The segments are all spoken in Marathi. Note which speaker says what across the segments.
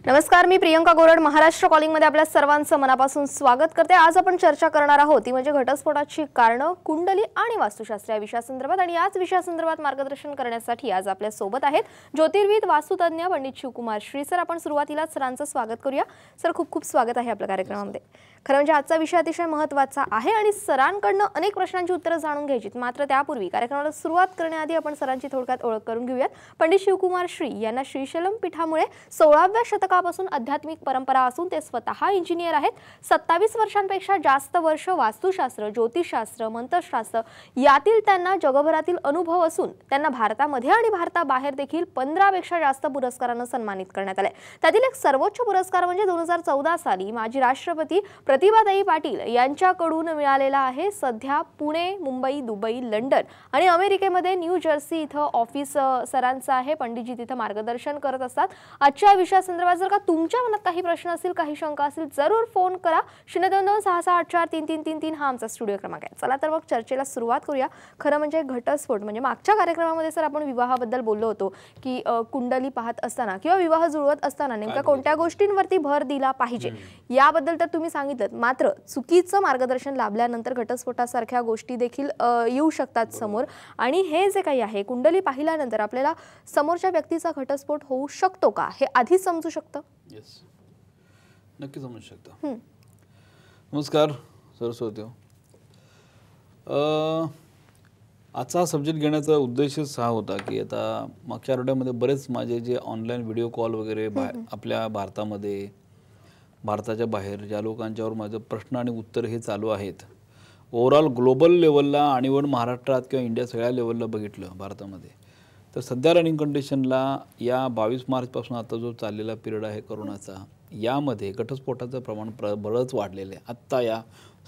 Speaker 1: नमस्कार, मी प्रियंका गोरड महाराष्ट्र कॉलिंग मध्ये आपल्या सर्वांचं मनापासून स्वागत करते। आज आपण चर्चा करणार आहोत ती म्हणजे घटस्फोटाची कारणं, कुंडली आणि वास्तुशास्त्र या विषयासंदर्भात। आणि याच विषयासंदर्भात मार्गदर्शन करण्यासाठी आज आपल्या सोबत आहेत ज्योतिर्विद वास्तुतज्ञ पंडित शिवकुमार श्री सर। आपण सुरुवातीला सरांचं स्वागत करूया। सर, खूप खूप स्वागत आहे आपल्या कार्यक्रमामध्ये। खरं म्हणजे आजचा विषय अतिशय महत्त्वाचा आहे आणि सरांकडून अनेक प्रश्नांची उत्तरे जाणून घ्यायची। मात्र त्यापूर्वी कार्यक्रमाला सुरुवात करण्याआधी आपण सरांची थोडक्यात ओळख करून घेऊयात। पंडित शिवकुमार श्री यांना श्रीशैलम पीठामुळे 16व्या शतकापासून आध्यात्मिक परंपरा असून ते स्वतः इंजिनियर आहेत। 27 वर्षांपेक्षा जास्त वर्ष वास्तुशास्त्र, ज्योतिषशास्त्र, मंत्रशास्त्र यातील त्यांना जगभरातील अनुभव असून त्यांना भारतामध्ये आणि भारताबाहेर देखील 15 पेक्षा जास्त पुरस्कारांनी सन्मानित करण्यात आले। त्यातील एक सर्वोच्च पुरस्कार म्हणजे 2014 साली माजी राष्ट्रपती प्रतिभाताई पाटील यांच्याकडून मिळालेला आहे। सध्या पुणे, मुंबई, दुबई, लंडन आणि अमेरिकेमध्ये न्यू जर्सी इथं ऑफिस सरांचं आहे। पंडितजी तिथं मार्गदर्शन करत असतात। आजच्या विषयासंदर्भात जर का तुमच्या मनात काही प्रश्न असतील, काही शंका असतील, जरूर फोन करा। 02266843333 हा आमचा स्टुडिओ क्रमांक आहे। चला तर मग चर्चेला सुरुवात करूया। खरं म्हणजे घटस्फोट म्हणजे मागच्या कार्यक्रमामध्ये सर आपण विवाहाबद्दल बोललो होतो की कुंडली पाहत असताना किंवा विवाह जुळवत असताना नेमक्या कोणत्या गोष्टींवरती भर दिला पाहिजे याबद्दल तर तुम्ही सांगितलं। मात्र चुकीचं मार्गदर्शन लाभल्यानंतर घटस्फोटासारख्या गोष्टी देखील येऊ शकतात समोर। आणि हे जे काही आहे कुंडली पाहिल्यानंतर आपल्याला समोरच्या व्यक्तीचा घटस्फोट होऊ शकतो का हे आधी समजू शकतं?
Speaker 2: यस, नक्की समजू शकता। नमस्कार सरस्वती। आजचा सब्जेक्ट घेण्याचा उद्देशच हा होता की आता मागच्या आठवड्यामध्ये बरेच माझे जे ऑनलाईन व्हिडिओ कॉल वगैरे आपल्या भारतामध्ये, भारताच्या बाहेर ज्या लोकांच्यावर माझं प्रश्न आणि उत्तर हे चालू आहेत, ओव्हरऑल ग्लोबल लेवलला आणि इव्हन महाराष्ट्रात किंवा इंडिया सगळ्या लेवलला बघितलं भारतामध्ये, तर सध्या रनिंग कंडिशनला या 22 मार्चपासून आता जो चाललेला पिरियड आहे करोनाचा, यामध्ये घटस्फोटाचं प्रमाण बरंच वाढलेलं आहे। आत्ता या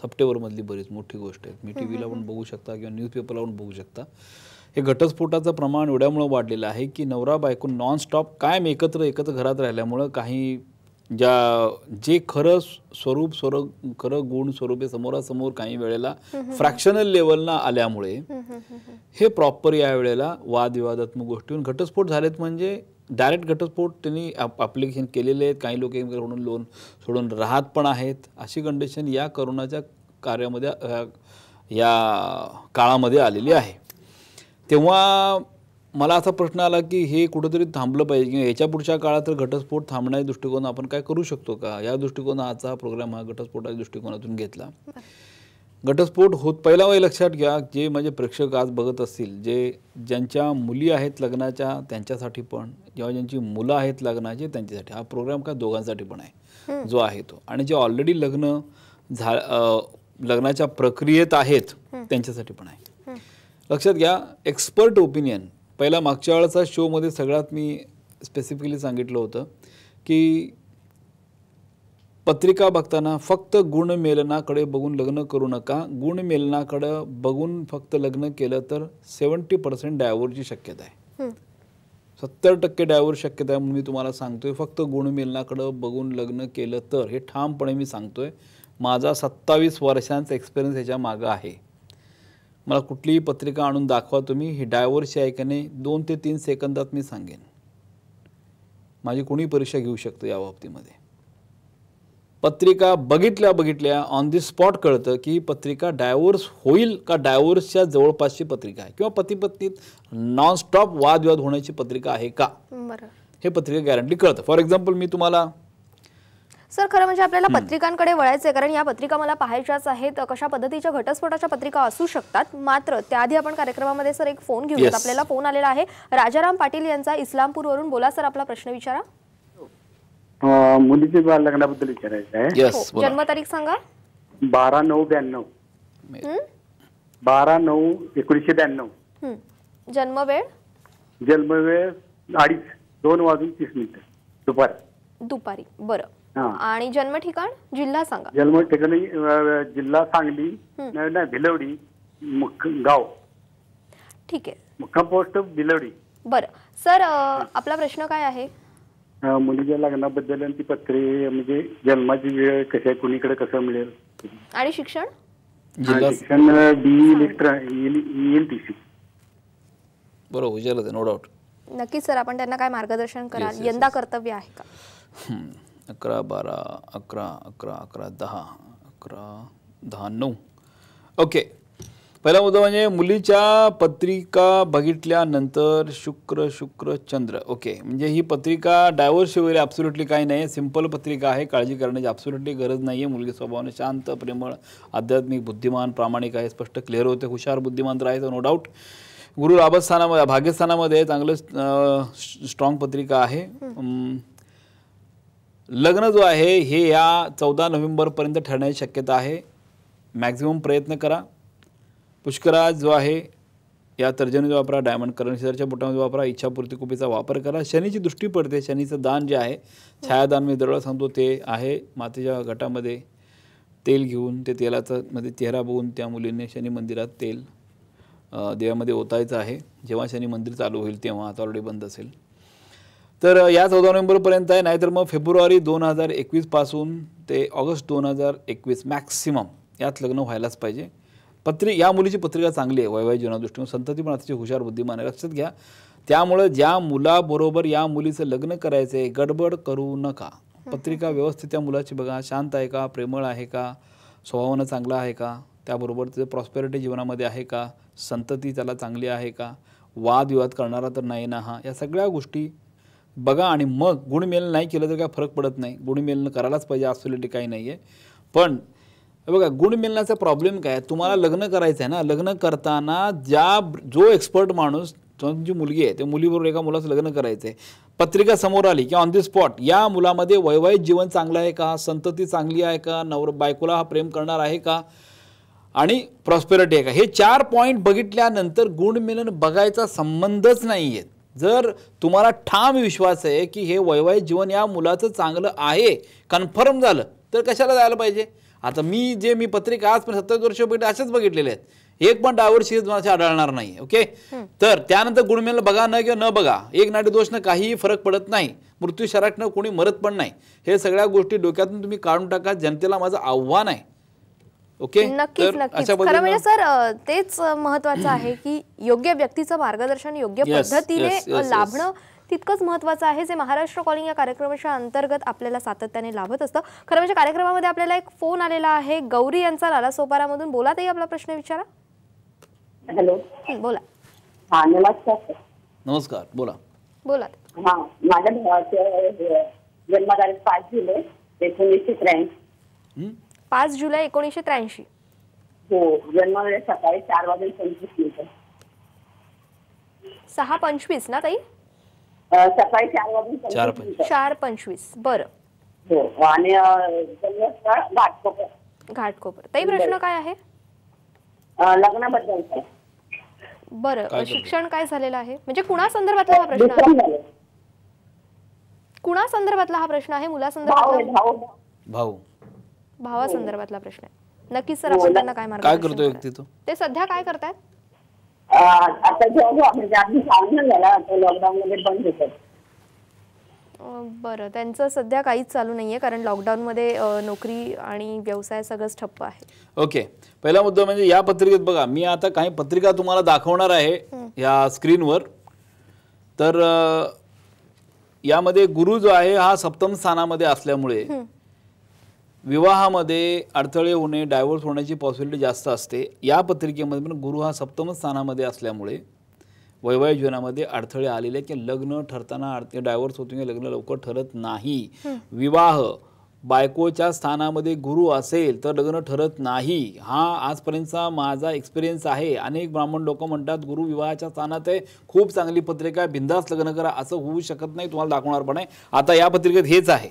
Speaker 2: सप्टेंबरमधली बरीच मोठी गोष्ट आहे। मी टी व्हीला पण बघू शकता किंवा न्यूजपेपरला पण बघू शकता। हे घटस्फोटाचं प्रमाण एवढ्यामुळं वाढलेलं आहे की नवरा बायको नॉनस्टॉप कायम एकत्र घरात राहिल्यामुळं काही जे खरं स्वरूप खरं गुण स्वरूपे समोरासमोर काही वेळेला फ्रॅक्शनल लेवलला आल्यामुळे हे प्रॉपर या वेळेला वादविवादात्मक गोष्टी घटस्फोट झालेत। म्हणजे डायरेक्ट घटस्फोट त्यांनी ॲप्लिकेशन केलेले आहेत। काही लोक म्हणून लोन सोडून राहत पण आहेत। अशी कंडिशन या करोनाच्या कार्यामध्ये या काळामध्ये आलेली आहे। तेव्हा मला असा प्रश्न आला की हे कुठेतरी थांबलं पाहिजे किंवा याच्या पुढच्या काळात तर घटस्फोट थांबण्याच्या दृष्टिकोन आपण काय करू शकतो का, या दृष्टिकोनाचा प्रोग्राम हा घटस्फोटाच्या दृष्टिकोनातून घेतला। घटस्फोट पहिला वेळ लक्षात घ्या, जे माझे प्रेक्षक आज बघत असतील, ज्यांच्या मुली आहेत लग्नाच्या त्यांच्यासाठी पण, जेव्हा ज्यांची मुलं आहेत लग्नाची त्यांच्यासाठी हा प्रोग्राम काय दोघांसाठी पण आहे जो आहे तो, आणि जे ऑलरेडी लग्नाच्या प्रक्रियेत आहेत त्यांच्यासाठी पण आहे। लक्षात घ्या, एक्सपर्ट ओपिनियन पहिला मागच्या वेळेचा शोमध्ये सगळ्यात मी स्पेसिफिकली सांगितलं होतं की पत्रिका बघताना फक्त गुणमेलनाकडे बघून लग्न करू नका। गुणमेलनाकडे बघून फक्त लग्न केलं तर 70% डायव्होर्सची शक्यता आहे। 70% डायव्होर्स शक्यता आहे। म्हणून मी तुम्हाला सांगतोय फक्त गुणमेलनाकडे बघून लग्न केलं तर, हे ठामपणे मी सांगतोय। माझा 27 वर्षांचा एक्सपिरियन्स ह्याच्या मागं आहे। मला कुठलीही पत्रिका आणून दाखवा तुम्ही, ही डायव्होर्सची आहे की नाही 2 ते 3 सेकंदात मी सांगेन। माझी कोणी परीक्षा घेऊ शकतो या बाबतीमध्ये। पत्रिका बघितल्या ऑन दी स्पॉट कळतं की ही पत्रिका डायव्होर्स होईल का डायव्होर्सच्या जवळपासची पत्रिका आहे, किंवा पती पत्नीत नॉनस्टॉप वादविवाद होण्याची पत्रिका आहे का, हे पत्रिका गॅरंटी कळतं। फॉर एक्झाम्पल मी तुम्हाला
Speaker 1: सर, खरं म्हणजे आपल्याला पत्रिकांकडे वळायचं आहे कारण या पत्रिका मला पाहायच्याच आहेत। कशा पद्धतीच्या घटस्फोटाच्या पत्रिका असू शकतात। मात्र त्याआधी आपण कार्यक्रमामध्ये सर एक फोन घेऊयात। आपल्याला फोन आलेला आहे राजाराम पाटील यांचा इस्लामपूरवरून। बोला सर, आपला प्रश्न विचारा।
Speaker 3: मुलीच्या लग्नाबद्दल विचारायचं आहे।
Speaker 1: जन्मतारीख सांगा।
Speaker 3: 12/9/92। 12/9/1992।
Speaker 1: जन्मवेळ?
Speaker 3: जन्मवेळ 2:30 दुपारी। बरं।
Speaker 1: आणि जन्म ठिकाण, जिल्हा सांगा।
Speaker 3: जन्म ठिकाणी जिल्हा सांगली, भिलवडी गाव।
Speaker 1: ठीक आहे,
Speaker 3: मुक्काम पोस्ट भिलवडी।
Speaker 1: बरं सर, आपला प्रश्न काय आहे?
Speaker 3: मुलीच्या लग्नाबद्दल आणि ती पत्रे म्हणजे जन्माची वेळ कशा कुणीकडे कसं मिळेल,
Speaker 1: आणि शिक्षण?
Speaker 3: शिक्षण ELTC।
Speaker 2: बरोबर, नो डाऊट।
Speaker 1: नक्की सर, आपण त्यांना काय मार्गदर्शन कराल? यंदा कर्तव्य आहे का?
Speaker 2: 11, 12, 11, 11, 11, 10, 11, 10, 9. ओके. पहिला मुद्दा म्हणजे मुलीच्या पत्रिका बघितल्यानंतर शुक्र शुक्र चंद्र. ओके, म्हणजे ही पत्रिका डायव्होर्स वगैरे ॲब्सोल्युटली काही नाही आहे, सिंपल पत्रिका आहे, काळजी करण्याची ॲब्सोल्युटली गरज नाही आहे. मुलगी स्वभावाने शांत, प्रेमळ, आध्यात्मिक, बुद्धिमान, प्रामाणिक आहे, स्पष्ट क्लिअर होते, हुशार, बुद्धिमान तर आहे, नो डाऊट. गुरु लाभस्थानामध्ये भाग्यस्थानामध्ये चांगलं स्ट्रॉंग पत्रिका आहे. लग्न जो आहे हे या 14 नोव्हेंबरपर्यंत ठरण्याची शक्यता आहे. मॅक्झिमम प्रयत्न करा. पुष्कराज जो आहे या तर्जनीचा वापरा, डायमंड करणशेजारच्या बोटामध्ये वापरा, इच्छापूर्ती कुपीचा वापर करा. शनीची दृष्टी पडते, शनीचं दान जे आहे, छायादान मी दरवेळा सांगतो ते आहे. मातीच्या घटामध्ये तेल घेऊन ते तेलाचा मध्ये चेहरा बघून त्या मुलीने शनी मंदिरात तेल देवामध्ये ओतायचं आहे. जेव्हा शनी मंदिर चालू होईल तेव्हा, आता ऑलरेडी बंद असेल तर या 14 नोव्हेंबरपर्यंत आहे. नाहीतर मग फेब्रुवारी 2021 पासून ते ऑगस्ट 2021 मॅक्सिमम यात लग्न व्हायलाच पाहिजे. या मुलीची पत्रिका चांगली आहे, वैवाहिक जीवनादृष्टीने संतती पण अतिशय हुशार, बुद्धिमान आहे, लक्षात घ्या. त्यामुळे ज्या मुलाबरोबर या मुलीचं लग्न करायचं आहे, गडबड करू नका. पत्रिका व्यवस्थित त्या मुलाची बघा, शांत आहे का, प्रेमळ आहे का, स्वभावानं चांगला आहे का, त्याबरोबर त्याचं प्रॉस्पेरिटी जीवनामध्ये आहे का, संतती त्याला चांगली आहे का, वादविवाद करणारा तर नाही ना हा, या सगळ्या गोष्टी बघा. आणि मग गुणमेलन नाही केलं तर काय फरक पडत नाही, गुणमेलन करायलाच पाहिजे, ॲब्सोल्युटली काही नाही आहे. पण बघा, गुणमेलनाचा प्रॉब्लेम काय, तुम्हाला लग्न करायचं आहे ना, लग्न करताना जो एक्सपर्ट माणूस, तुमची मुलगी आहे, त्या मुलीबरोबर एका मुलाचं लग्न करायचं आहे, पत्रिका समोर आली की ऑन दी स्पॉट या मुलामध्ये वैवाहिक जीवन चांगलं आहे का, संतती चांगली आहे का, बायकोला हा प्रेम करणार आहे का, आणि प्रॉस्पेरिटी आहे का, हे 4 पॉईंट बघितल्यानंतर गुणमेलन बघायचा संबंधच नाही आहे. जर तुम्हाला ठाम विश्वास आहे की हे वैवाहिक जीवन या मुलाचं चांगलं आहे, कन्फर्म झालं, तर कशाला जायला पाहिजे. आता मी पत्रिका आज पण 27 वर्ष बघितले, असेच बघितलेले आहेत, एक पण डायव्होर्स केस माझ्या आढळणार नाही. ओके, तर त्यानंतर गुणमेलन बघा न किंवा न बघा, एक नाटी दोष न काहीही फरक पडत नाही, मृत्यू शराटनं कोणी मरत पण नाही. हे सगळ्या गोष्टी डोक्यातून तुम्ही काढून टाका, जनतेला माझं आव्हान आहे. ओके,
Speaker 1: नक्कीच नक्कीच. खरं म्हणजे सर तेच महत्वाचं आहे की योग्य व्यक्तीचं मार्गदर्शन योग्य पद्धतीने लाभणं तितकंच महत्त्वाचं आहे, जे महाराष्ट्र कॉलिंग या कार्यक्रमाच्या अंतर्गत आपल्याला सातत्याने लाभत असतं. खरं म्हणजे कार्यक्रमामध्ये आपल्याला एक फोन आलेला आहे, गौरी यांचा नालासोपारामधून. बोला ताई, आपला प्रश्न विचारा.
Speaker 4: हॅलो,
Speaker 1: बोला.
Speaker 4: हा नमस्कार.
Speaker 2: नमस्कार, बोला.
Speaker 1: बोला.
Speaker 4: हा, माझ्या भावाचं जन्मतारीख 5 जुलै 1983.
Speaker 1: 5 जुलै 1983.
Speaker 4: हो, जन्म वेळ सकाळी 4:25.
Speaker 1: 6:25 ना ताई?
Speaker 4: सकाळी 4:25.
Speaker 1: 4:25. बरं.
Speaker 4: हो, आणि जन्मस्थळ घाटकोपर.
Speaker 1: घाटकोपर. ताई, प्रश्न काय आहे?
Speaker 4: लग्नाबद्दल.
Speaker 1: बरं, शिक्षण काय झालेलं आहे, म्हणजे कुणा संदर्भातला हा प्रश्न आहे? कुणा संदर्भातला हा प्रश्न आहे? मुला संदर्भातला? भावा संदर्भातला प्रश्न आहे. नक्कीच सर, आपण त्यांना काय
Speaker 2: काय करतोय
Speaker 1: ते सध्या काय करतायत?
Speaker 4: आता जॉब म्हणजे आधी चालू झाला, आता लॉकडाऊन मध्ये बंद होतं.
Speaker 1: बरं, त्यांचं सध्या काहीच चालू नाहीये, कारण लॉकडाऊन मध्ये नोकरी आणि व्यवसाय सगळंच ठप्प आहे.
Speaker 2: ओके, पहिला मुद्दा म्हणजे या पत्रिकेत बघा, मी आता काही पत्रिका तुम्हाला दाखवणार आहे या स्क्रीनवर. तर यामध्ये गुरु जो आहे हा सप्तम स्थानामध्ये असल्यामुळे विवाहामध्ये अडथळे होणे, डायव्होर्स होण्याची पॉसिबिलिटी जास्त असते. या पत्रिकेमध्ये पण गुरु हा सप्तम स्थानामध्ये असल्यामुळे वैवाहिक जीवनामध्ये अडथळे आलेले, की लग्न ठरताना डायव्होर्स होतो की लग्न लवकर ठरत नाही. विवाह बायकोच्या स्थानामध्ये गुरु असेल तर लग्न ठरत नाही. हा आजपर्यंतचा माझा एक्सपिरियन्स आहे. अनेक ब्राह्मण लोक म्हणतात गुरु विवाहाच्या स्थानात आहे, खूप चांगली पत्रिका आहे, बिंदास लग्न करा. असं होऊ शकत नाही, तुम्हाला दाखवणार पण आहे. आता या पत्रिकेत हेच आहे.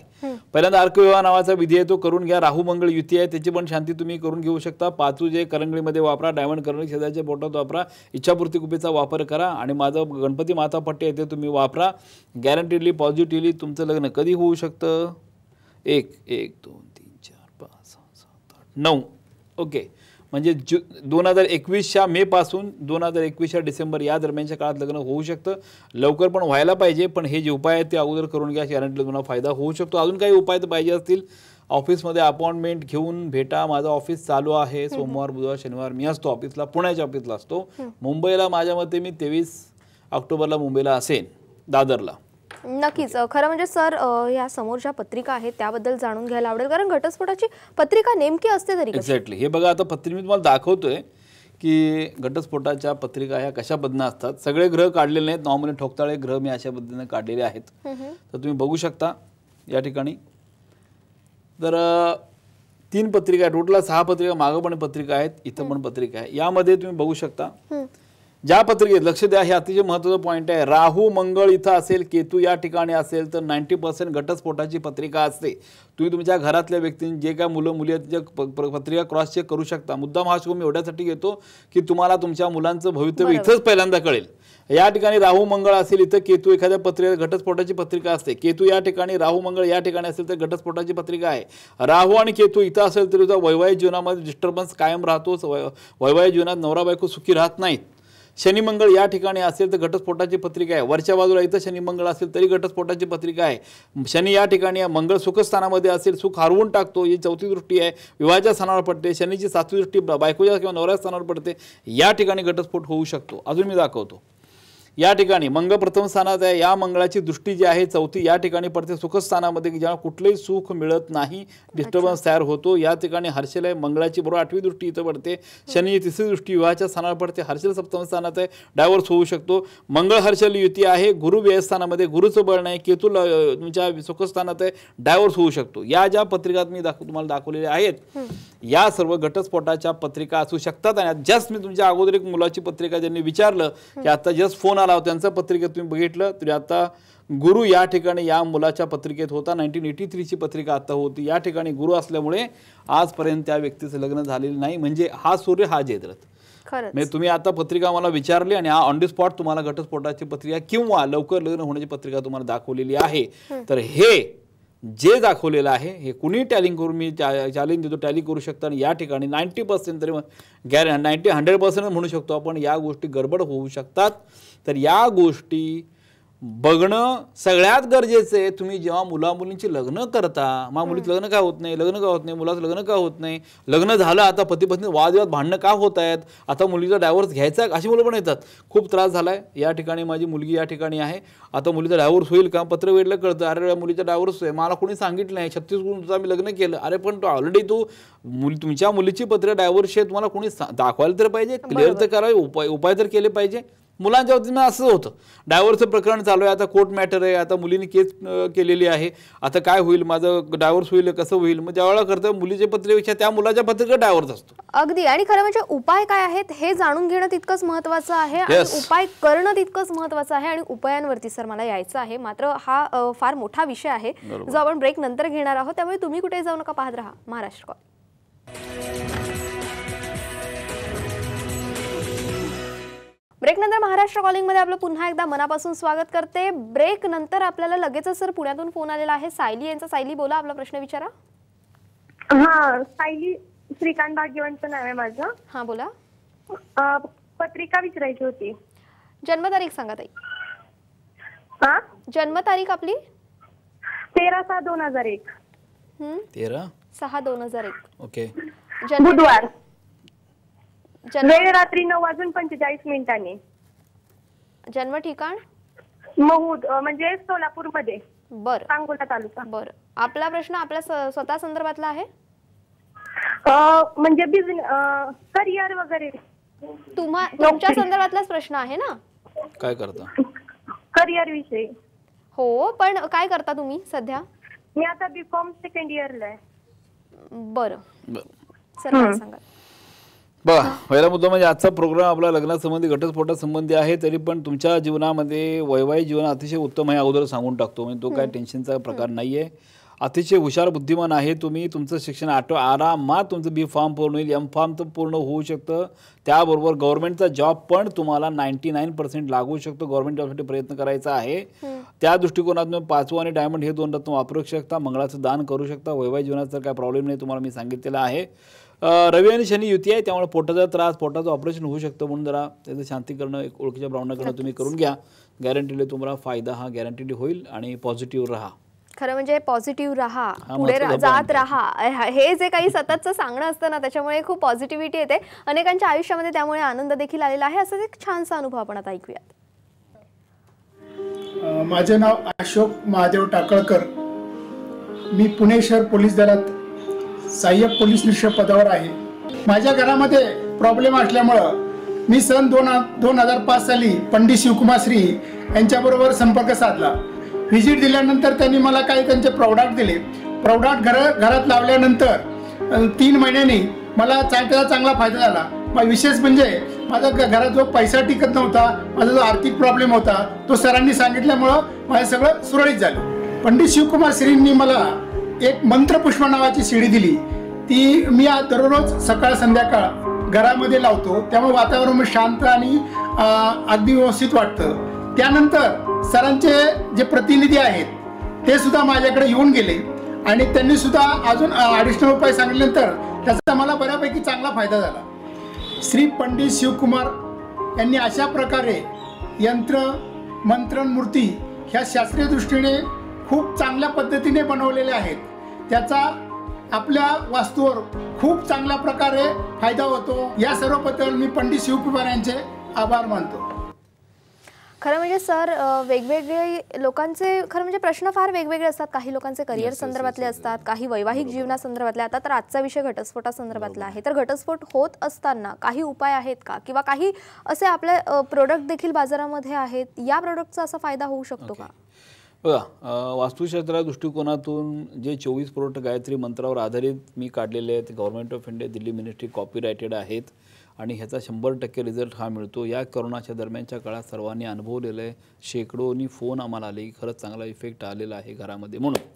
Speaker 2: पहिल्यांदा अर्कविवाह नावाचा विधी आहे, तो करून घ्या. राहू मंगळ युती आहे, त्याची पण शांती तुम्ही करून घेऊ शकता. पाचू जे करंगळीमध्ये वापरा, डायमंड करंगळी शेजारच्या बोटात वापरा, इच्छापूर्ती कुपीचा वापर करा, आणि माझं गणपती माता पट्टी आहे ते तुम्ही वापरा. गॅरंटीडली पॉझिटिव्हली तुमचं लग्न कधी होऊ शकतं? 1, 2, 3, 4, 5, 6, 7, 8, 9. ओके, म्हणजे 2021च्या मे पासून 2021च्या डिसेंबर या दरम्यानच्या काळात लग्न होऊ शकतं. लवकर पण व्हायला पाहिजे, पण हे जे उपाय आहेत ते अगोदर करून घ्या, गॅरंटीला तुम्हाला फायदा होऊ शकतो. अजून काही उपाय तर पाहिजे असतील, ऑफिसमध्ये अपॉइंटमेंट घेऊन भेटा. माझं ऑफिस चालू आहे सोमवार, बुधवार, शनिवार. मी असतो ऑफिसला, पुण्याच्या ऑफिसला असतो. मुंबईला माझ्या मते मी 23 ऑक्टोबरला मुंबईला असेन, दादरला.
Speaker 1: नक्कीच. खरं म्हणजे सर या समोर ज्या पत्रिका आहेत त्याबद्दल जाणून घ्यायला आवडेल, कारण घटस्फोटाची पत्रिका नेमकी असते तरी कशी?
Speaker 2: एक्झॅक्टली. हे बघा, आता पत्रिका मी तुम्हाला दाखवतोय की घटस्फोटाच्या पत्रिका ह्या कशा पद्धतीने असतात. सगळे ग्रह काढलेले नाहीत, नॉर्मली ठोकताळे ग्रह मी अशा पद्धतीने काढलेले आहेत. तर तुम्ही बघू शकता या ठिकाणी. तर 3 पत्रिका, टोटल 6 पत्रिका, मागं पण पत्रिका आहेत, इथं पण पत्रिका आहे. यामध्ये तुम्ही बघू शकता ज्या पत्रिकेत, लक्ष द्या, हे अतिशय महत्त्वाचा पॉईंट आहे, राहू मंगळ इथं असेल, केतू या ठिकाणी असेल तर 90% घटस्फोटाची पत्रिका असते. तुम्ही तुमच्या घरातल्या व्यक्तींनी जे काय मुलं मुली आहेत त्याच्या पत्रिका क्रॉस चेक करू शकता. मुद्दाम हा शो मी एवढ्यासाठी घेतो की तुम्हाला तुमच्या मुलांचं भवितव्य इथंच पहिल्यांदा कळेल. या ठिकाणी राहू मंगळ असेल, इथं केतू, एखाद्या पत्रिकेत घटस्फोटाची पत्रिका असते. केतू या ठिकाणी, राहू मंगळ या ठिकाणी असेल तर घटस्फोटाची पत्रिका आहे. राहू आणि केतू इथं असेल तरी वैवाहिक जीवनामध्ये डिस्टर्बन्स कायम राहतो, वैवाहिक जीवनात नवरा बायको सुखी राहत नाहीत. शनी मंगळ या ठिकाणी असेल तर घटस्फोटाची पत्रिका आहे. वरच्या बाजूला इथं शनी मंगळ असेल तरी घटस्फोटाची पत्रिका आहे. शनी या ठिकाणी, मंगळ सुखस्थानामध्ये असेल, सुख हरवून टाकतो, ही 4थी दृष्टी आहे, विवाहाच्या स्थानावर पडते. शनीची 7वी दृष्टी बायकोच्या किंवा नवऱ्या स्थानावर पडते. या ठिकाणी घटस्फोट होऊ शकतो. अजून मी दाखवतो. या ठिकाणी मंगळ प्रथम स्थानात आहे, या मंगळाची दृष्टी जी आहे 4थी या ठिकाणी पडते सुखस्थानामध्ये, की ज्याला कुठलंही सुख मिळत नाही, डिस्टर्बन्स तयार होतो. या ठिकाणी हर्षल आहे, मंगळाची बरोबर 8वी दृष्टी इथं पडते. शनी 3री दृष्टी विवाहाच्या स्थानावर पडते. हर्षल सप्तम स्थानात आहे, डायव्हर्स होऊ शकतो. मंगळ हर्षल युती आहे, गुरु व्ययस्थानामध्ये, गुरुचं बळ नाही, केतू तुमच्या सुखस्थानात आहे, डायव्हर्स होऊ शकतो. या ज्या पत्रिकात मी तुम्हाला दाखवलेल्या आहेत या सर्व घटस्फोटाच्या पत्रिका असू शकतात. आणि जस्ट मी तुमच्या अगोदर एक मुलाची पत्रिका ज्यांनी विचारलं की आता जस्ट फोन आला, त्यांच्या पत्रिकेत तुम्ही बघितलं तरी आता गुरु या ठिकाणी या मुलाच्या पत्रिकेत होता. 1983ची पत्रिका आता होती. या ठिकाणी गुरु असल्यामुळे आजपर्यंत त्या व्यक्तीचं लग्न झालेलं नाही. म्हणजे हा सूर्य हा जयद्रथ. म्हणजे तुम्ही आता पत्रिका मला विचारली आणि ऑन दी स्पॉट तुम्हाला घटस्फोटाची पत्रिका किंवा लवकर लग्न होण्याची पत्रिका तुम्हाला दाखवलेली आहे. तर हे जे दाखवलेलं आहे हे कुणी टॅलिंग करून मी चॅलेंज देतो, टॅली करू शकता. आणि या ठिकाणी 90% तरी 100% म्हणू शकतो आपण, या गोष्टी गडबड होऊ शकतात. तर या गोष्टी बघणं सगळ्यात गरजेचं आहे. तुम्ही जेव्हा मुलामुलींची लग्न करता, मग मुलीचं लग्न का होत नाही, लग्न का होत नाही, मुलाचं लग्न का होत नाही, लग्न झालं आता पती पत्नी वादविवाद भांडणं का होत आहेत, आता मुलीचा डायव्होर्स घ्यायचा, अशी मुलं पण येतात. खूप त्रास झालाय. या ठिकाणी माझी मुलगी या ठिकाणी आहे, आता मुलीचा डायव्होर्स होईल का, पत्र वेळेला कळतं, अरे मुलीचा डायव्होर्स आहे, मला कोणी सांगितलं नाही, 36 गुण तुझं आम्ही लग्न केलं. अरे पण तो ऑलरेडी तुमच्या मुलीची पत्र डायव्होर्स आहे, तुम्हाला कोणी दाखवायला तर पाहिजे, क्लिअर तर करावे, उपाय तर केले पाहिजे. मुलांच्या वतीनं असं होतं, डायव्होर्सचं प्रकरण चालू आहे, आता कोर्ट मॅटर आहे, आता मुलीने केस केलेली आहे, आता काय होईल, माझं डायव्होर्स होईल, कसं होईल. मग ज्यावेळेला करतं मुलीच्या पत्रिकेपेक्षा त्या मुलाच्या पत्रिकेत डायव्होर्स असतो.
Speaker 1: अगदी. आणि खरं म्हणजे उपाय काय आहेत हे जाणून घेणं तितकंच महत्त्वाचं आहे आणि उपाय करणं तितकंच महत्त्वाचं आहे. आणि उपायांवरती सर मला यायचं आहे, मात्र हा फार मोठा विषय आहे जो आपण ब्रेक नंतर घेणार आहोत. त्यामुळे तुम्ही कुठे जाऊ नका, पाहत राहा महाराष्ट्र कॉल. ब्रेक नंतर महाराष्ट्र कॉलिंग मध्ये आपलं पुन्हा एकदा मनापासून स्वागत करते. ब्रेक नंतर आपल्याला लगेचच सर पुण्यातून फोन आलेला आहे सायली यांचा. सायली बोला, आपला प्रश्न विचारा.
Speaker 5: हा, सायली श्रीकांत भाग्यवंत नाव आहे माझं.
Speaker 1: हा बोला.
Speaker 5: पत्रिका विचारायची होती.
Speaker 1: जन्मतारीख सांगा ताई.
Speaker 5: हा,
Speaker 1: जन्मतारीख आपली
Speaker 5: 13/6/2001.
Speaker 1: 13/6/2001.
Speaker 2: ओके.
Speaker 5: बुधवार. वेळ रात्री 9:45
Speaker 1: जन्म ठिकाण
Speaker 5: महूद, म्हणजे सोलापूर मध्ये.
Speaker 1: बरं.
Speaker 5: सांगोला तालुका.
Speaker 1: बरं. आपला प्रश्न आपल्या स्वतः संदर्भातला आहे,
Speaker 5: म्हणजे बिझनेस, करिअर वगैरे.
Speaker 1: तुमच्या संदर्भातलाच प्रश्न आहे ना?
Speaker 2: काय करता?
Speaker 5: करिअर विषयी.
Speaker 1: हो, पण काय करता तुम्ही सध्या?
Speaker 5: मी आता B.Com सेकंड इयरला आहे.
Speaker 1: बरं सर, मला सांगा.
Speaker 2: बघा, पहिला मुद्दा म्हणजे आजचा प्रोग्राम आपला लग्नासंबंधी घटस्फोटासंबंधी आहे, तरी पण तुमच्या जीवनामध्ये वैवाहिक जीवन अतिशय उत्तम आहे अगोदर सांगून टाकतो. म्हणजे तो काय टेन्शनचा प्रकार नाही आहे. अतिशय हुशार बुद्धिमान आहे तुम्ही. तुमचं शिक्षण आरामात तुमचं B.Pharm पूर्ण होईल, M.Pharm तर पूर्ण होऊ शकतं. त्याबरोबर गव्हर्नमेंटचा जॉब पण तुम्हाला 99% लागू शकतो. गव्हर्नमेंट जॉबसाठी प्रयत्न करायचा आहे. त्या दृष्टिकोनातून 5वं आणि डायमंड हे 2 रत्न वापरू शकता. मंगळाचं दान करू शकता. वैवाहिक जीवनाचा काय प्रॉब्लेम नाही, तुम्हाला मी सांगितलेलं आहे. रवी आणि शनी युती आहे, त्यामुळे पोटाचा त्रास, पोटाचं ऑपरेशन होऊ शकतं. म्हणून जरा त्याचं शांती करणं, एक ओळखीच्या ब्राह्मणाकडनं तुम्ही करून घ्या. गॅरंटीली तुम्हाला फायदा हा गॅरंटीली होईल. आणि पॉझिटिव्ह राहा.
Speaker 1: खरं म्हणजे पॉझिटिव्ह राहा, पुढे जात राहा, हे जे काही सततचं सांगणं असतं ना, त्याच्यामुळे खूप पॉझिटिव्हिटी येते अनेकांच्या आयुष्यामध्ये. त्यामुळे आनंद देखील आलेला आहे. असंच एक छानसा अनुभव आपण आता ऐकूयात.
Speaker 6: माझे नाव अशोक महादेव टाकळकर. मी पुणे शहर पोलीस दलात सहाय्यक पोलीस निरीक्षक पदावर आहे. माझ्या घरामध्ये प्रॉब्लेम असल्यामुळं मी सन 2005 साली पंडित शिवकुमार श्री यांच्याबरोबर संपर्क साधला. व्हिजिट दिल्यानंतर त्यांनी मला काही त्यांचे प्रॉडक्ट दिले. प्रॉडक्ट घरात लावल्यानंतर 3 महिन्यांनी मला चांगला फायदा झाला. विशेष म्हणजे माझा घरात जो पैसा टिकत नव्हता, माझा जो आर्थिक प्रॉब्लेम होता, तो सरांनी सांगितल्यामुळं माझं सगळं सुरळीत झालं. पंडित शिवकुमार श्रींनी मला एक मंत्रपुष्प नावाची शिडी दिली. ती मी दररोज सकाळ संध्याकाळ घरामध्ये लावतो. त्यामुळे वातावरण शांत आणि अगदी व्यवस्थित वाटतं. त्यानंतर सरांचे जे प्रतिनिधी आहेत ते सुद्धा माझ्याकडे येऊन गेले आणि त्यांनी सुद्धा अजून ॲडिशनल उपाय सांगितल्यानंतर त्याचा मला बऱ्यापैकी चांगला फायदा झाला. श्री पंडित शिवकुमार यांनी अशा प्रकारे यंत्र मंत्रण मूर्ती ह्या शास्त्रीय दृष्टीने खूप चांगल्या पद्धतीने बनवलेल्या आहेत. त्याचा आपल्या वास्तूवर खूप चांगल्या प्रकारे फायदा होतो. या सर्वबद्दल मी पंडित शिवकुमार यांचे आभार मानतो.
Speaker 1: खरं म्हणजे सर, वेगवेगळे लोकांचे खरं म्हणजे प्रश्न फार वेगवेगळे असतात. काही लोकांचे करिअर संदर्भातले असतात, काही वैवाहिक जीवनासंदर्भातले. आता तर आजचा विषय घटस्फोटासंदर्भातला आहे. तर घटस्फोट होत असताना काही उपाय आहेत का, किंवा काही असे आपले प्रोडक्ट देखील बाजारामध्ये आहेत, या प्रोडक्टचा असा फायदा होऊ शकतो का?
Speaker 2: बघा, वास्तुशास्त्र दृष्टिकोनातून जे 24 प्रोडक्ट गायत्री मंत्रावर आधारित मी काढलेले आहेत, government of India, Delhi ministry copyrighted आहेत आणि ह्याचा 100% रिझल्ट हा मिळतो. या कोरोनाच्या दरम्यानच्या काळात सर्वांनी अनुभवलेलं आहे. शेकडोनी फोन आम्हाला आले की खरंच चांगला इफेक्ट आलेला आहे घरामध्ये. म्हणून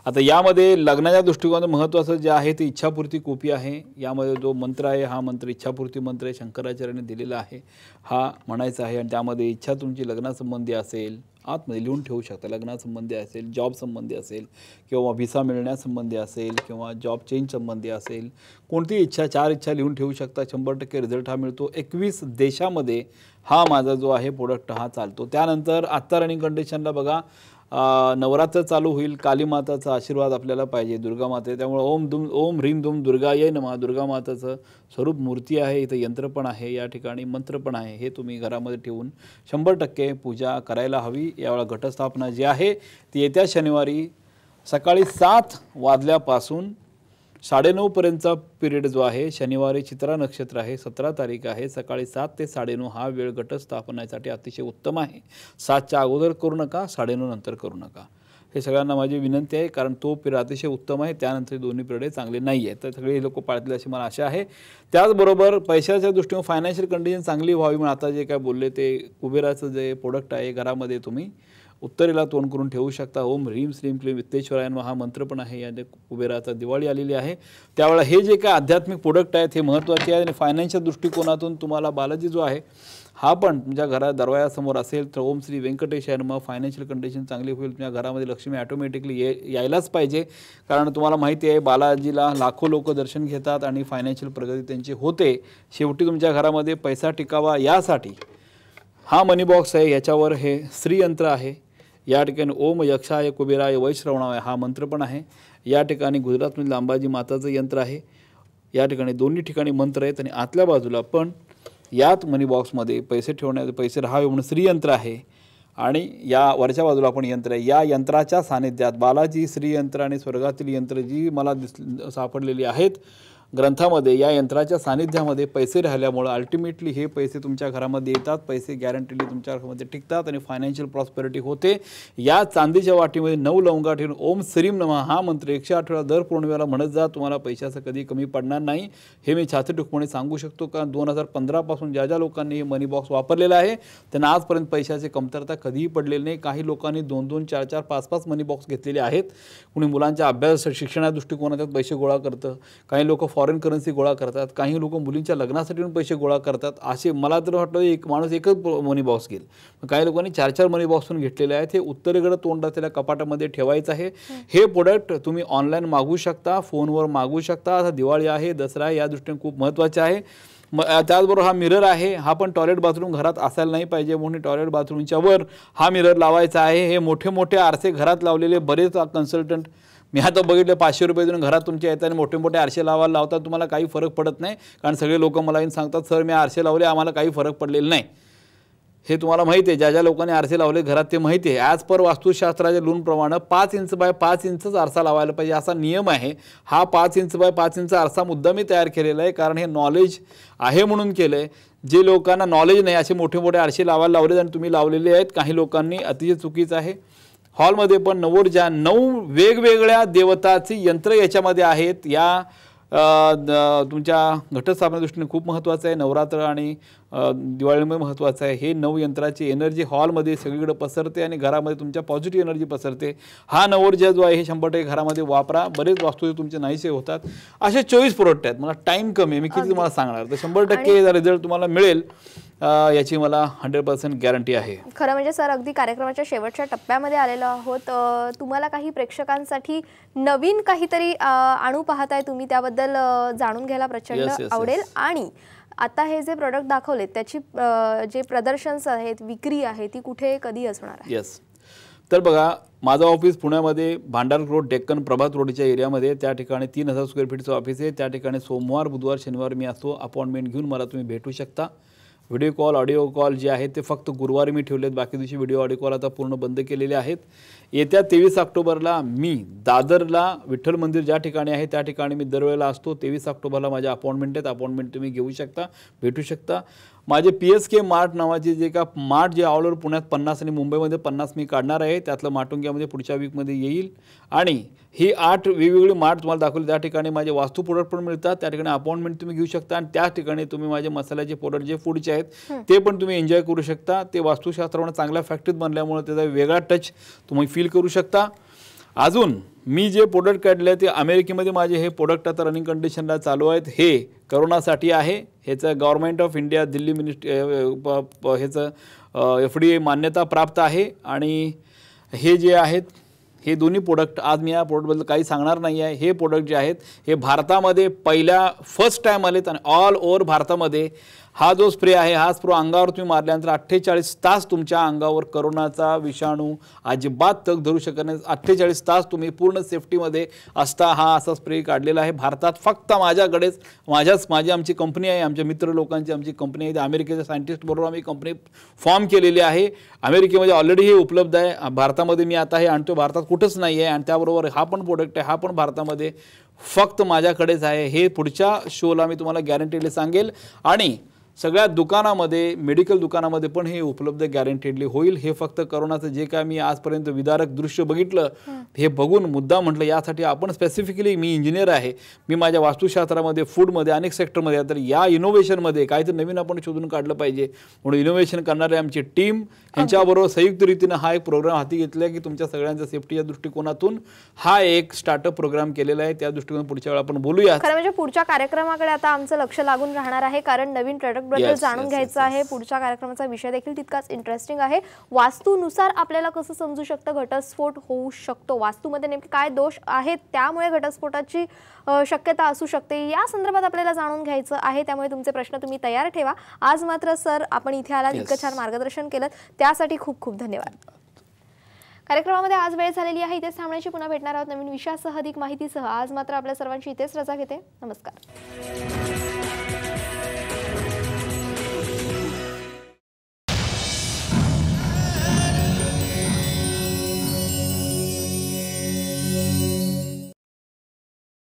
Speaker 2: आता यामध्ये लग्नाच्या दृष्टिकोनातून महत्त्वाचं जे आहे ते इच्छापूर्ती कोपी आहे. यामध्ये जो मंत्र आहे हा मंत्र इच्छापूर्ती मंत्र आहे, शंकराचार्याने दिलेला आहे, हा म्हणायचा आहे. आणि त्यामध्ये इच्छा तुमची लग्नासंबंधी असेल, आतमध्ये लिहून ठेवू शकता. लग्नासंबंधी असेल, जॉब संबंधी असेल, किंवा व्हिसा मिळण्यासंबंधी असेल, किंवा जॉब चेंज संबंधी असेल, कोणतीही इच्छा, 4 इच्छा लिहून ठेवू शकता. 100% रिझल्ट हा मिळतो. 21 देशामध्ये हा माझा जो आहे प्रोडक्ट हा चालतो. त्यानंतर आत्ता रनिंग कंडिशनला बघा, नवरात्र चालू होईल. कालीमाताचा आशीर्वाद आपल्याला पाहिजे, दुर्गामाता. त्यामुळे ओम ह्रीम दुम दुर्गाय नमः, दुर्गामाताचं स्वरूप मूर्ती आहे. इथं यंत्र पण आहे, या ठिकाणी मंत्र पण आहे. हे तुम्ही घरामध्ये ठेवून 100% पूजा करायला हवी. यावेळा घटस्थापना जी आहे ती येत्या शनिवारी सकाळी 7 वाजल्यापासून 9:30 पर्यंतचा पिरियड जो आहे, शनिवारी चित्रा नक्षत्र आहे, 17 तारीख आहे, सकाळी 7 ते 9:30 हा वेळ घटस्थापनासाठी अतिशय उत्तम आहे. 7च्या अगोदर करू नका, 9:30 नंतर करू नका. हे सगळ्यांना माझी विनंती आहे, कारण तो पिरियड अतिशय उत्तम आहे. त्यानंतर दोन्ही पिरियड चांगले नाही आहेत. तर सगळे लोक पाळतील अशी मला आशा आहे. त्याचबरोबर पैशाच्या दृष्टीने फायनान्शियल कंडिशन चांगली व्हावी म्हणून आता जे काय बोलले ते कुबेराचं जे प्रोडक्ट आहे घरामध्ये तुम्ही उत्तरेला तोंड करून ठेवू शकता. ओम ह्रीम श्रीम क्लीम वित्तेश्वराय नमः हा मंत्र पण आहे. याने कुबेराचा दिवाळी आलेली आहे, त्यावेळेला हे जे काय आध्यात्मिक प्रोडक्ट आहेत हे महत्त्वाचे आहे. आणि फायनान्शियल दृष्टिकोनातून तुम्हाला बालाजी जो आहे हा पण तुमच्या घरात दरवाजासमोर असेल तर ओम श्री व्यंकटेशाय नमः, फायनान्शियल कंडिशन चांगली होईल. तुमच्या घरामध्ये लक्ष्मी ॲटोमॅटिकली यायलाच पाहिजे, कारण तुम्हाला माहिती आहे बालाजीला लाखो लोक दर्शन घेतात आणि फायनान्शियल प्रगती त्यांची होते. शेवटी तुमच्या घरामध्ये पैसा टिकावा यासाठी हा मनी बॉक्स आहे. याच्यावर हे श्रीयंत्र आहे. या ठिकाणी ओम यक्षाय कुबेराय वैश्रवणाय हा मंत्र पण आहे. या ठिकाणी गुजरातमधील अंबाजी माताचं यंत्र आहे. या ठिकाणी दोन्ही ठिकाणी मंत्र आहेत. आणि आतल्या बाजूला पण यात मनी बॉक्समध्ये पैसे ठेवण्याचे, पैसे राहावे म्हणून श्रीयंत्र आहे. आणि या वरच्या बाजूला पण यंत्र आहे. या यंत्राच्या सानिध्यात बालाजी, श्रीयंत्र आणि स्वर्गातील यंत्र जी मला सापडलेली आहेत ग्रंथामध्ये, या यंत्राच्या सानिध्यामध्ये पैसे राहिल्यामुळं अल्टिमेटली हे पैसे तुमच्या घरामध्ये येतात. पैसे गॅरंटीली तुमच्या घरामध्ये टिकतात आणि फायनान्शियल प्रॉस्पेरिटी होते. या चांदीच्या वाटीमध्ये 9 लवंगा ठेवून ओम श्रीम नमः हा मंत्र 108 वेळा दर पौर्णिमेला म्हणत जा. तुम्हाला पैशाचं कधी कमी पडणार नाही, हे मी छाती ठोकपणे सांगू शकतो. कारण 2015 पासून ज्या ज्या लोकांनी हे मनी बॉक्स वापरलेलं आहे त्यांना आजपर्यंत पैशाची कमतरता कधीही पडलेली नाही. काही लोकांनी 2-2, 4-4, 5-5 मनी बॉक्स घेतलेले आहेत. कुणी मुलांच्या अभ्यास शिक्षणा दृष्टिकोनातून पैसे गोळा करतं, काही लोक फॉरेन करन्सी गोळा करतात, काही लोक मुलींच्या लग्नासाठी पैसे गोळा करतात. असे मला तर वाटतं एक माणूस एकच मनी बॉक्स घेईल. काही लोकांनी 4-4 मनी बॉक्स पण घेतलेले आहेत. हे उत्तरेकडे तोंड असलेल्या कपाटामध्ये ठेवायचं आहे. हे प्रोडक्ट तुम्ही ऑनलाईन मागवू शकता, फोनवर मागवू शकता. आता दिवाळी आहे, दसरा आहे, या दृष्टीने खूप महत्त्वाचे आहे. त्याचबरोबर हा मिरर आहे. हा पण टॉयलेट बाथरूम घरात असायला नाही पाहिजे म्हणून टॉयलेट बाथरूमच्या वर हा मिरर लावायचा आहे. हे मोठे मोठे आरसे घरात लावलेले बरेच कन्सल्टंट मी आता बघितले 500 रुपये देऊन घरात तुमच्या येतात आणि मोठे मोठे आरसे लावायला लावतात. तुम्हाला काही फरक पडत नाही, कारण सगळे लोक मला येऊन सांगतात सर मी आरसे लावले, आम्हाला काही फरक पडलेला नाही. हे तुम्हाला माहिती आहे, ज्या ज्या लोकांनी आरसे लावले घरात ते माहिती आहे. ॲज पर वास्तुशास्त्राच्या लूनप्रमाणे 5 इंच बाय 5 इंचच आरसा लावायला पाहिजे असा नियम आहे. हा 5 इंच बाय 5 इंच आरसा मुद्दामी तयार केलेला आहे, कारण हे नॉलेज आहे म्हणून केलं आहे. जे लोकांना नॉलेज नाही असे मोठे मोठे आरसे लावायला लावले आणि तुम्ही लावलेले आहेत काही लोकांनी, अतिशय चुकीचं आहे. हॉलमध्ये पण नवोर्जा 9 वेगवेगळ्या देवताची यंत्र याच्यामध्ये आहेत. या तुमच्या घटस्थापना दृष्टीने खूप महत्त्वाचं आहे. नवरात्र आणि दिवाळीमध्ये महत्त्वाचं आहे. हे 9 यंत्राची एनर्जी हॉलमध्ये सगळीकडे पसरते आणि घरामध्ये तुमच्या पॉझिटिव्ह एनर्जी पसरते. हा नवोर्जा जो आहे हे 100% घरामध्ये वापरा. बरेच वास्तू तुमचे नाहीसे होतात. असे 24 प्रोडक्ट आहेत. मला टाईम कमी आहे, मी किती तुम्हाला सांगणार, तर 100% रिझल्ट तुम्हाला मिळेल याची मला 100% गॅरंटी आहे.
Speaker 1: खरं म्हणजे सर अगदी कार्यक्रमाच्या शेवटच्या टप्प्यामध्ये आलेलो आहोत. तुम्हाला काही प्रेक्षकांसाठी नवीन काहीतरी आणू पाहताय तुम्ही, त्याबद्दल जाणून घ्यायला प्रचंड आवडेल. आणि आता हे जे प्रोडक्ट दाखवले त्याची जे प्रदर्शन्स आहेत, विक्री आहे, ती कुठे कधी असणार आहे?
Speaker 2: येस, तर बघा, माझं ऑफिस पुण्यामध्ये भांडार रोड, डेक्कन प्रभात रोडच्या एरियामध्ये, त्या ठिकाणी 3000 स्क्वेअर फीटचं ऑफिस आहे. त्या ठिकाणी सोमवार, बुधवार, शनिवार मी असतो. अपॉइंटमेंट घेऊन मला तुम्ही भेटू शकता. व्हिडिओ कॉल, ऑडिओ कॉल जे आहेत ते फक्त गुरुवारी मी ठेवलेत, बाकी दिवशी व्हिडिओ ऑडिओ कॉल आता पूर्ण बंद केलेले आहेत. येत्या 23 ऑक्टोबरला मी दादरला विठ्ठल मंदिर ज्या ठिकाणी आहे त्या ठिकाणी मी दरवेळेला असतो. 23 ऑक्टोबरला माझ्या अपॉइंटमेंट आहेत. अपॉइंटमेंट तुम्ही घेऊ शकता, भेटू शकता. माझे PSK मार्ट नावाचे जे का मार्ट जे ऑल ओव्हर पुण्यात 50 आणि मुंबईमध्ये 50 मी काढणार आहे. त्यातलं माटुंग्यामध्ये पुढच्या वीकमध्ये येईल. आणि ही 8 वेगवेगळी मार्ट तुम्हाला दाखवली. त्या ठिकाणी माझे वास्तू प्रोडक्ट पण मिळतात. त्या ठिकाणी अपॉइंटमेंट तुम्ही घेऊ शकता आणि त्या ठिकाणी तुम्ही माझे मसाल्याचे प्रोडक्ट जे फूडचे आहेत ते पण तुम्ही एन्जॉय करू शकता. ते वास्तुशास्त्राने चांगल्या फॅक्टरीत बनल्यामुळे त्याचा वेगळा टच तुम्ही फील करू शकता. अजून मी जे प्रोडक्ट काढले ते अमेरिकेमध्ये माझे हे प्रोडक्ट आता रनिंग कंडिशनला चालू आहेत. हे करोनासाठी आहे. ह्याचं गव्हर्नमेंट ऑफ इंडिया दिल्ली ह्याचं FDA मान्यता प्राप्त आहे. आणि हे जे आहेत हे दोन्ही प्रोडक्ट, आज मी या प्रोडक्टबद्दल काही सांगणार नाही आहे. हे प्रोडक्ट जे आहेत हे भारतामध्ये फर्स्ट टाईम आलेत आणि ऑल ओव्हर भारतामध्ये हा जो स्प्रे आहे हा स्प्रे अंगावर तुम्ही मारल्यानंतर 48 तास तुमच्या अंगावर करोनाचा विषाणू अजिबात तग धरू शकत नाही. 48 तास तुम्ही पूर्ण सेफ्टीमध्ये असता हा असा स्प्रे काढलेला आहे. भारतात फक्त माझ्याकडेच माझी आमची कंपनी आहे, आमच्या मित्र लोकांची आमची कंपनी आहे. अमेरिकेच्या सायंटिस्ट बरोबर आम्ही कंपनी फॉर्म केलेली आहे. अमेरिकेमध्ये ऑलरेडी हे उपलब्ध आहे. भारतामध्ये मी आता हे आणतो, भारतात कुठंच नाही आहे. आणि त्याबरोबर हा पण प्रोडक्ट आहे, हा पण भारतामध्ये फक्त माझ्याकडेच आहे. हे पुढच्या शोला मी तुम्हाला गॅरंटीडली सांगेल. आणि सगळ्या दुकानामध्ये, मेडिकल दुकानामध्ये पण हे उपलब्ध गॅरंटेडली होईल. हे फक्त करोनाचं जे काय मी आजपर्यंत विदारक दृश्य बघितलं हे बघून मुद्दा म्हटलं यासाठी आपण स्पेसिफिकली, मी इंजिनियर आहे, मी माझ्या वास्तुशास्त्रामध्ये, फूडमध्ये, अनेक सेक्टरमध्ये, तर या इनोव्हेशनमध्ये काहीतरी नवीन आपण शोधून काढलं पाहिजे. म्हणून इनोव्हेशन करणारे आमची टीम यांच्याबरोबर संयुक्त रीतीनं हा एक प्रोग्राम हाती घेतला की तुमच्या सगळ्यांच्या सेफ्टीच्या दृष्टिकोनातून हा एक स्टार्टअप प्रोग्राम केलेला आहे. त्या दृष्टिकोनातून पुढच्या वेळा आपण बोलूया.
Speaker 1: खरं म्हणजे पुढच्या कार्यक्रमाकडे आता आमचं लक्ष लागून राहणार आहे, कारण नवीन प्रोडक्ट बद्दल जाणून घ्यायचं आहे. पुढच्या कार्यक्रमाचा विषय देखील तितकाच इंटरेस्टिंग आहे. वास्तूनुसार आपल्याला कसं समजू शकतं घटस्फोट होऊ शकतो, वास्तूमध्ये नेमके काय दोष आहेत त्यामुळे घटस्फोटाची शक्यता असू शकते, या संदर्भात आपल्याला जाणून घ्यायचं आहे. त्यामुळे तुमचे प्रश्न तुम्ही तयार ठेवा. आज मात्र सर आपण इथे आलात, इतकं छान मार्गदर्शन केलं त्यासाठी खूप खूप धन्यवाद. कार्यक्रमामध्ये आज वेळ झालेली आहे, इथेच थांबण्याची. पुन्हा भेटणार आहोत नवीन विषयासह, अधिक माहितीसह. आज मात्र आपल्या सर्वांची इथेच रजा घेते. नमस्कार.